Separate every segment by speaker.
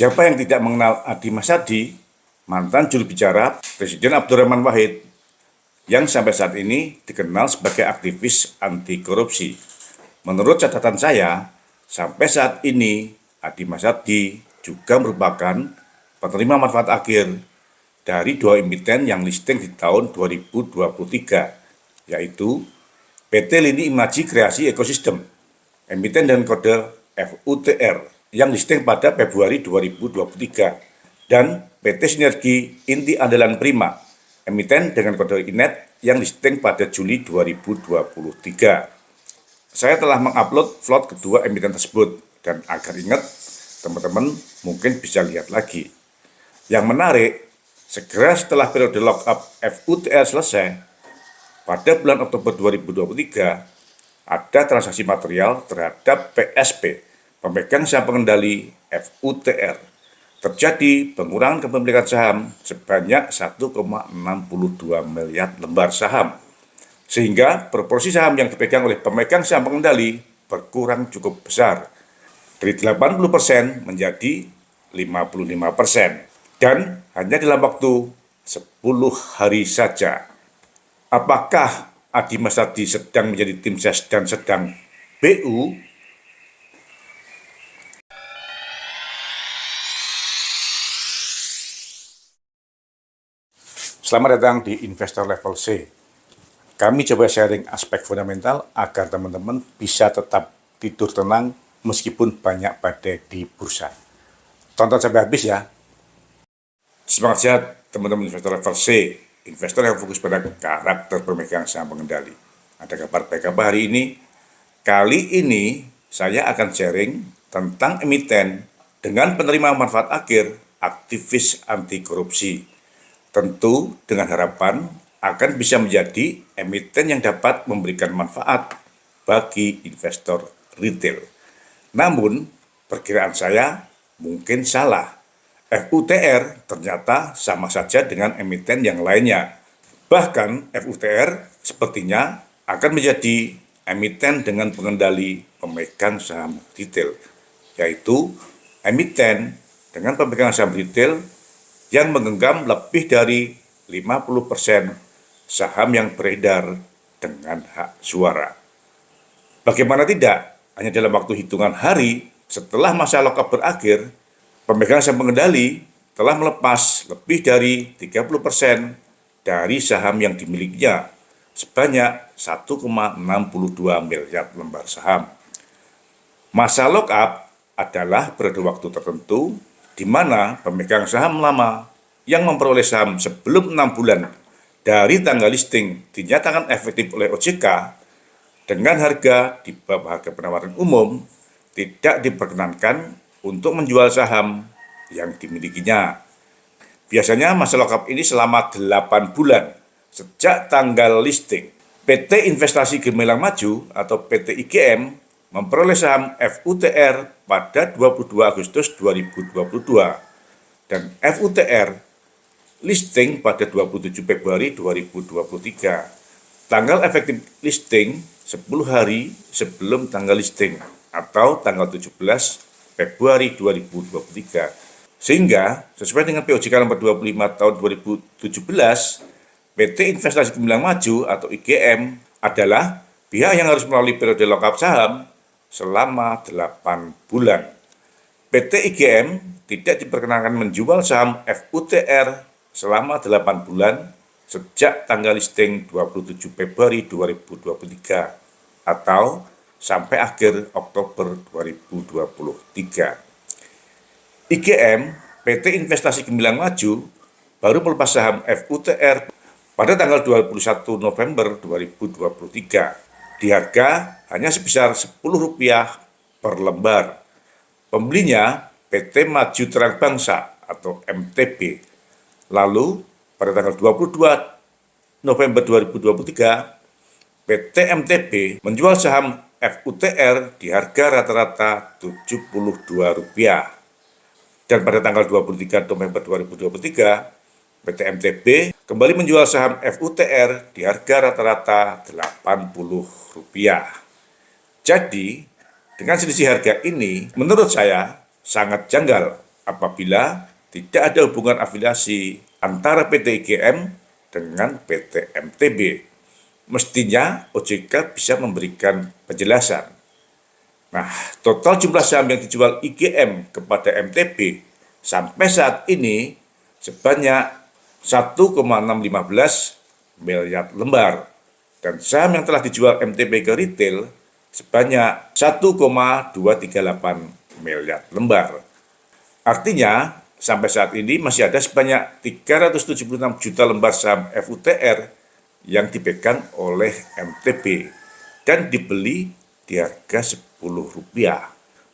Speaker 1: Siapa yang tidak mengenal Adi Masyadi, mantan juru bicara Presiden Abdurrahman Wahid, yang sampai saat ini dikenal sebagai aktivis anti korupsi. Menurut catatan saya, sampai saat ini Adi Masyadi juga merupakan penerima manfaat akhir dari dua emiten yang listing di tahun 2023, yaitu PT Lini Imaji Kreasi Ekosistem, emiten dengan kode FUTR, yang listing pada Februari 2023, dan PT Sinergi Inti Andalan Prima, emiten dengan kode INET yang listing pada Juli 2023. Saya telah mengupload vlog kedua emiten tersebut, dan agar ingat, teman-teman mungkin bisa lihat lagi. Yang menarik, segera setelah periode lockup FUTR selesai, pada bulan Oktober 2023, ada transaksi material terhadap PSP, pemegang saham pengendali FUTR. Terjadi pengurangan kepemilikan saham sebanyak 1,62 miliar lembar saham, sehingga proporsi saham yang dipegang oleh pemegang saham pengendali berkurang cukup besar, dari 80% menjadi 55%, dan hanya dalam waktu 10 hari saja. Apakah Adi Masyadi sedang menjadi tim ses dan sedang BU? Selamat datang di Investor Level C. Kami coba sharing aspek fundamental agar teman-teman bisa tetap tidur tenang meskipun banyak badai di bursa. Tonton sampai habis ya. Semangat sehat teman-teman Investor Level C, investor yang fokus pada karakter pemegang saham pengendali. Ada kabar baik apa hari ini? Kali ini saya akan sharing tentang emiten dengan penerima manfaat akhir aktivis anti korupsi. Tentu dengan harapan akan bisa menjadi emiten yang dapat memberikan manfaat bagi investor retail. Namun, perkiraan saya mungkin salah. FUTR ternyata sama saja dengan emiten yang lainnya. Bahkan FUTR sepertinya akan menjadi emiten dengan pengendali pemegang saham retail, yaitu emiten dengan pemegang saham retail yang menggenggam lebih dari 50% saham yang beredar dengan hak suara. Bagaimana tidak, hanya dalam waktu hitungan hari setelah masa lockup berakhir, pemegang saham pengendali telah melepas lebih dari 30% dari saham yang dimilikinya, sebanyak 1,62 miliar lembar saham. Masa lockup adalah periode waktu tertentu di mana pemegang saham lama yang memperoleh saham sebelum 6 bulan dari tanggal listing dinyatakan efektif oleh OJK dengan harga di bawah harga penawaran umum tidak diperkenankan untuk menjual saham yang dimilikinya. Biasanya masa lockup ini selama 8 bulan sejak tanggal listing. PT Investasi Gemilang Maju atau PT IGM memperoleh saham FUTR pada 22 Agustus 2022 dan FUTR listing pada 27 Februari 2023. Tanggal efektif listing 10 hari sebelum tanggal listing atau tanggal 17 Februari 2023. Sehingga sesuai dengan POJK nomor 25 tahun 2017, PT Investasi Gemilang Maju atau IGM adalah pihak yang harus melalui periode lockup saham selama 8 bulan. PT IGM tidak diperkenankan menjual saham FUTR selama 8 bulan sejak tanggal listing 27 Februari 2023 atau sampai akhir Oktober 2023. IGM, PT Investasi Gemilang Maju, baru melepas saham FUTR pada tanggal 21 November 2023 di harga hanya sebesar Rp10 per lembar. Pembelinya PT Maju Terang Bangsa atau MTB. Lalu pada tanggal 22 November 2023, PT MTB menjual saham FUTR di harga rata-rata Rp72. Dan pada tanggal 23 November 2023, PT MTB kembali menjual saham FUTR di harga rata-rata Rp80. Jadi, dengan selisih harga ini, menurut saya sangat janggal apabila tidak ada hubungan afiliasi antara PT IGM dengan PT MTB. Mestinya OJK bisa memberikan penjelasan. Nah, total jumlah saham yang dijual IGM kepada MTB sampai saat ini sebanyak 1,615 miliar lembar. Dan saham yang telah dijual MTB ke retail sebanyak 1,238 miliar lembar. Artinya, sampai saat ini masih ada sebanyak 376 juta lembar saham FUTR yang dipegang oleh MTB dan dibeli di harga Rp10.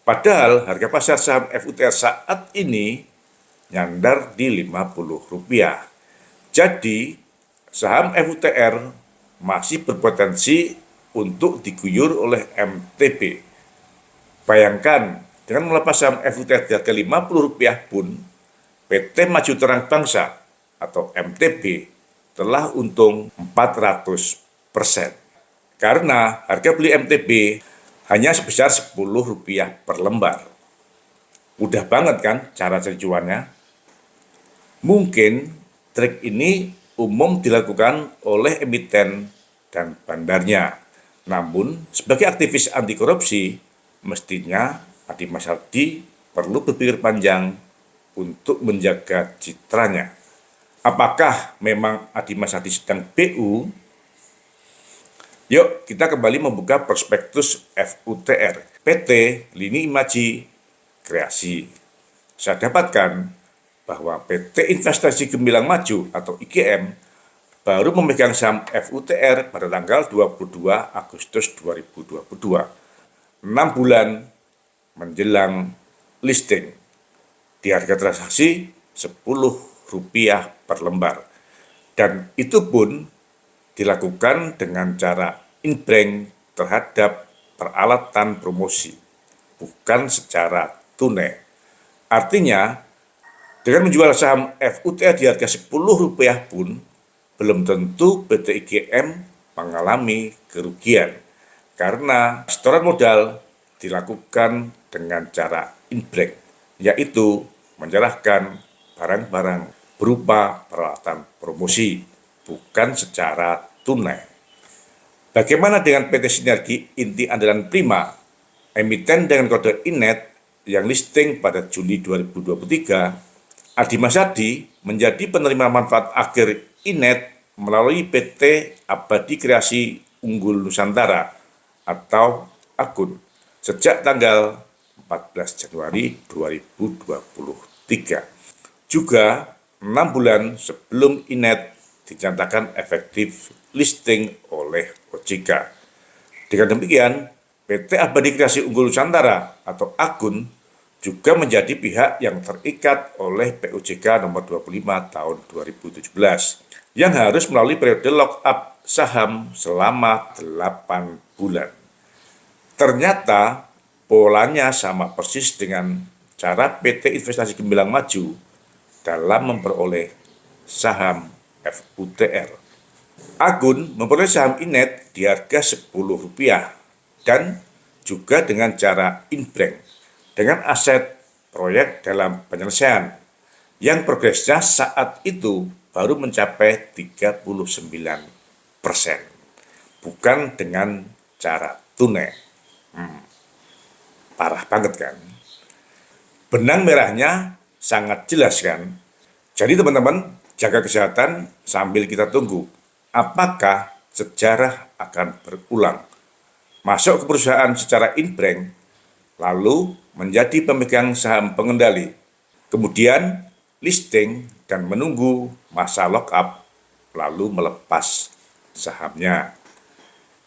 Speaker 1: Padahal harga pasar saham FUTR saat ini nyandar di Rp50. Jadi, saham FUTR masih berpotensi untuk diguyur oleh MTB. Bayangkan, dengan melepas saham FUTR di harga Rp50 pun, PT Maju Terang Bangsa atau MTB telah untung 400%. Karena harga beli MTB hanya sebesar Rp10 per lembar. Mudah banget kan cara cari cuannya? Mungkin trik ini umum dilakukan oleh emiten dan bandarnya. Namun, sebagai aktivis anti korupsi, mestinya Adi Masyardi perlu berpikir panjang untuk menjaga citranya. Apakah memang Adi Masyardi sedang BU? Yuk, kita kembali membuka prospektus FUTR PT Lini Imaji Kreasi. Saya dapatkan bahwa PT Investasi Gemilang Maju atau IGM baru memegang saham FUTR pada tanggal 22 Agustus 2022, 6 bulan menjelang listing, di harga transaksi Rp10 per lembar. Dan itu pun dilakukan dengan cara in-bank terhadap peralatan promosi, bukan secara tunai. Artinya, dengan menjual saham FUTR di harga Rp10 pun, belum tentu PT IGM mengalami kerugian. Karena setoran modal dilakukan dengan cara in-bank, yaitu menyerahkan barang-barang berupa peralatan promosi, bukan secara tunai. Bagaimana dengan PT Sinergi Inti Andalan Prima, emiten dengan kode INET yang listing pada Juli 2023, Adi Masyardi menjadi penerima manfaat akhir INET melalui PT Abadi Kreasi Unggul Nusantara atau AGUN sejak tanggal 14 Januari 2023. Juga 6 bulan sebelum INET dinyatakan efektif listing oleh OJK. Dengan demikian, PT Abadi Kreasi Unggul Nusantara atau AGUN juga menjadi pihak yang terikat oleh POJK nomor 25 tahun 2017 yang harus melalui periode lock-up saham selama 8 bulan. Ternyata polanya sama persis dengan cara PT Investasi Gemilang Maju dalam memperoleh saham FUTR. AGUN memperoleh saham INET di harga Rp10 dan juga dengan cara in-bank dengan aset proyek dalam penyelesaian yang progresnya saat itu baru mencapai 39%, bukan dengan cara tunai. Parah banget kan? Benang merahnya sangat jelas kan? Jadi teman-teman, jaga kesehatan sambil kita tunggu apakah sejarah akan berulang. Masuk ke perusahaan secara in-bank, lalu menjadi pemegang saham pengendali, kemudian listing dan menunggu masa lock-up, lalu melepas sahamnya.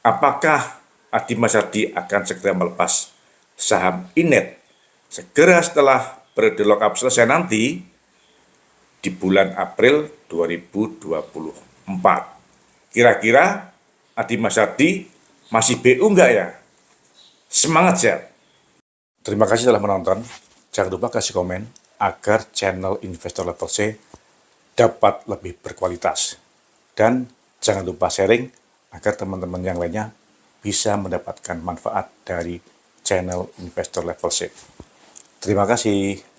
Speaker 1: Apakah Adi Masyardi akan segera melepas saham INET segera setelah periode lock-up selesai nanti di bulan April 2024? Kira-kira Adi Masyardi masih BU enggak ya? Semangat ya! Terima kasih telah menonton. Jangan lupa kasih komen agar channel Investor Level C dapat lebih berkualitas. Dan jangan lupa sharing agar teman-teman yang lainnya bisa mendapatkan manfaat dari channel Investor Level C. Terima kasih.